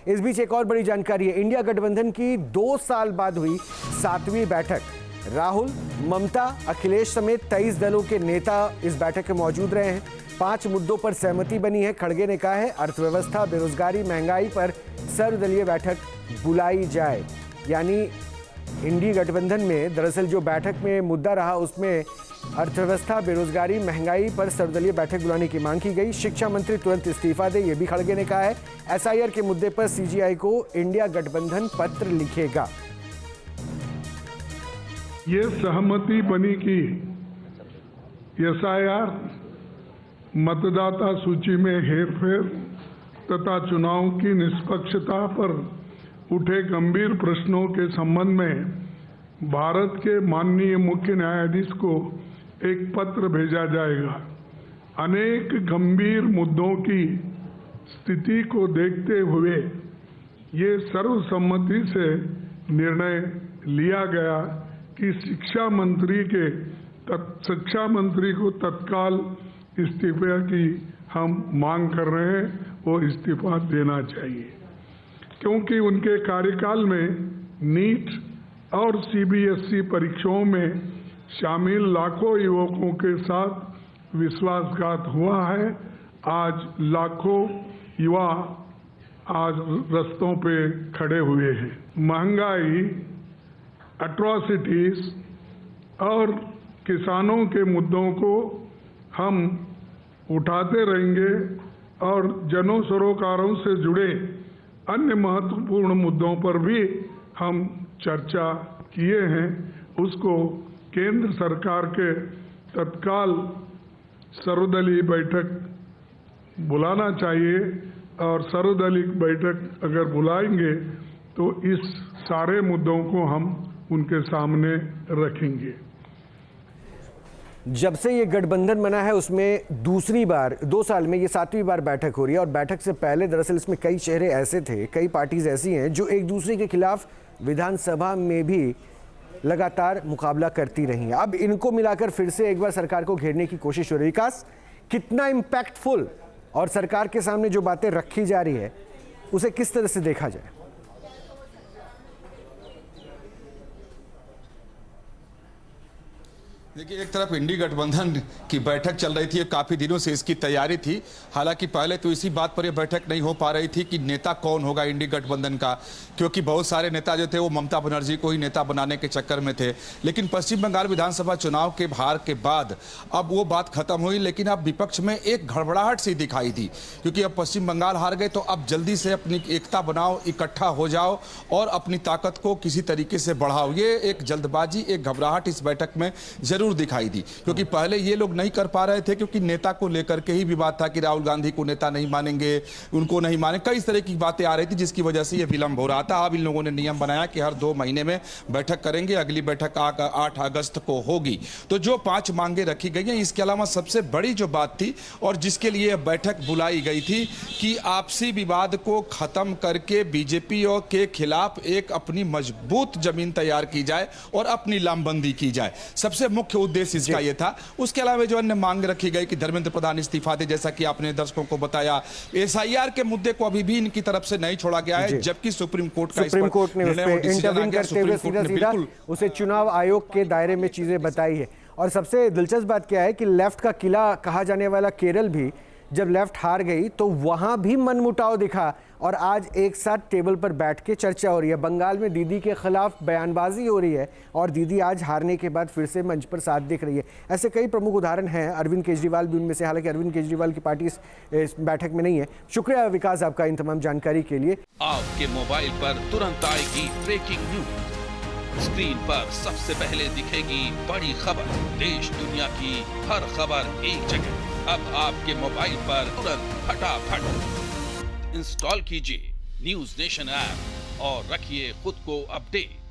इस बीच एक और बड़ी जानकारी है, इंडिया गठबंधन की 2 साल बाद हुई 7वीं बैठक। राहुल, ममता, अखिलेश समेत 23 दलों के नेता इस बैठक में मौजूद रहे हैं। 5 मुद्दों पर सहमति बनी है। खड़गे ने कहा है अर्थव्यवस्था, बेरोजगारी, महंगाई पर सर्वदलीय बैठक बुलाई जाए। यानी इंडी गठबंधन में दरअसल जो बैठक में मुद्दा रहा उसमें अर्थव्यवस्था, बेरोजगारी, महंगाई पर सर्वदलीय बैठक बुलाने की मांग की गई। शिक्षा मंत्री तुरंत इस्तीफा दे, ये भी खड़गे ने कहा है। एसआईआर के मुद्दे पर सीजीआई को इंडिया गठबंधन पत्र लिखेगा। ये सहमति बनी कि एसआईआर, मतदाता सूची में हेरफेर तथा चुनाव की निष्पक्षता पर उठे गंभीर प्रश्नों के संबंध में भारत के माननीय मुख्य न्यायाधीश को एक पत्र भेजा जाएगा। अनेक गंभीर मुद्दों की स्थिति को देखते हुए ये सर्वसम्मति से निर्णय लिया गया कि शिक्षा मंत्री को तत्काल इस्तीफे की हम मांग कर रहे हैं, वो इस्तीफा देना चाहिए, क्योंकि उनके कार्यकाल में नीट और सीबीएसई परीक्षाओं में शामिल लाखों युवकों के साथ विश्वासघात हुआ है। आज लाखों युवा आज रास्तों पे खड़े हुए हैं। महंगाई, एट्रॉसिटीज और किसानों के मुद्दों को हम उठाते रहेंगे और जन सरोकारों से जुड़े अन्य महत्वपूर्ण मुद्दों पर भी हम चर्चा किए हैं। उसको केंद्र सरकार के तत्काल सर्वदलीय बैठक बुलाना चाहिए और सर्वदलीय बैठक अगर बुलाएंगे तो इस सारे मुद्दों को हम उनके सामने रखेंगे। जब से ये गठबंधन बना है उसमें दूसरी बार 2 साल में ये 7वीं बार बैठक हो रही है और बैठक से पहले दरअसल इसमें कई चेहरे ऐसे थे, कई पार्टीज ऐसी हैं जो एक दूसरे के खिलाफ विधानसभा में भी लगातार मुकाबला करती रही हैं। अब इनको मिलाकर फिर से एक बार सरकार को घेरने की कोशिश हो रही है। विकास, कितना इम्पैक्टफुल और सरकार के सामने जो बातें रखी जा रही है उसे किस तरह से देखा जाए? देखिए, एक तरफ इंडी गठबंधन की बैठक चल रही थी, काफी दिनों से इसकी तैयारी थी। हालांकि पहले तो इसी बात पर यह बैठक नहीं हो पा रही थी कि नेता कौन होगा इंडी गठबंधन का, क्योंकि बहुत सारे नेता जो थे वो ममता बनर्जी को ही नेता बनाने के चक्कर में थे। लेकिन पश्चिम बंगाल विधानसभा चुनाव के हार के बाद अब वो बात खत्म हुई, लेकिन अब विपक्ष में एक घबराहट सी दिखाई दी, क्योंकि अब पश्चिम बंगाल हार गए तो अब जल्दी से अपनी एकता बनाओ, इकट्ठा हो जाओ और अपनी ताकत को किसी तरीके से बढ़ाओ। ये एक जल्दबाजी, एक घबराहट इस बैठक में जरूर दिखाई दी, क्योंकि पहले ये लोग नहीं कर पा रहे थे, क्योंकि नेता को लेकर के ही विवाद था कि राहुल गांधी को नेता नहीं मानेंगे, उनको नहीं माने, कई तरह की बातें आ रही थी, जिसकी वजह से ये विलंब हो रहा था। अब इन लोगों ने नियम बनाया कि हर 2 महीने में बैठक करेंगे। अगली बैठक 8 अगस्त को होगी। तो जो 5 मांगे रखी गई हैं, इसके अलावा सबसे बड़ी जो बात थी और जिसके लिए बैठक बुलाई गई थी कि आपसी विवाद को खत्म करके बीजेपी के खिलाफ एक अपनी मजबूत जमीन तैयार की जाए और अपनी लामबंदी की जाए। सबसे मुख्य उद्देश्य इसका यह था। उसके अलावा जो अन्य मांग रखी गई कि धर्मेंद्र प्रधान इस्तीफा दे, जैसा कि आपने दर्शकों को बताया। एसआईआर के मुद्दे को अभी भी इनकी तरफ से नहीं छोड़ा गया है, जबकि सुप्रीम कोर्ट ने उस पे इंटरवीन करते हुए सीधा उसे चुनाव आयोग के दायरे में चीजें बताई है। और सबसे दिलचस्प बात क्या है कि लेफ्ट का किला कहा जाने वाला केरल भी जब लेफ्ट हार गई तो वहां भी मनमुटाव दिखा और आज एक साथ टेबल पर बैठ के चर्चा हो रही है। बंगाल में दीदी के खिलाफ बयानबाजी हो रही है और दीदी आज हारने के बाद फिर से मंच पर साथ दिख रही है। ऐसे कई प्रमुख उदाहरण हैं। अरविंद केजरीवाल भी उनमें से, हालांकि अरविंद केजरीवाल की पार्टी इस बैठक में नहीं है। शुक्रिया विकास आपका इन तमाम जानकारी के लिए। आपके मोबाइल पर तुरंत आएगी ब्रेकिंग न्यूज, स्क्रीन पर सबसे पहले दिखेगी बड़ी खबर, देश दुनिया की हर खबर एक जगह। अब आपके मोबाइल पर तुरंत फटाफट इंस्टॉल कीजिए न्यूज़ नेशन ऐप और रखिए खुद को अपडेट।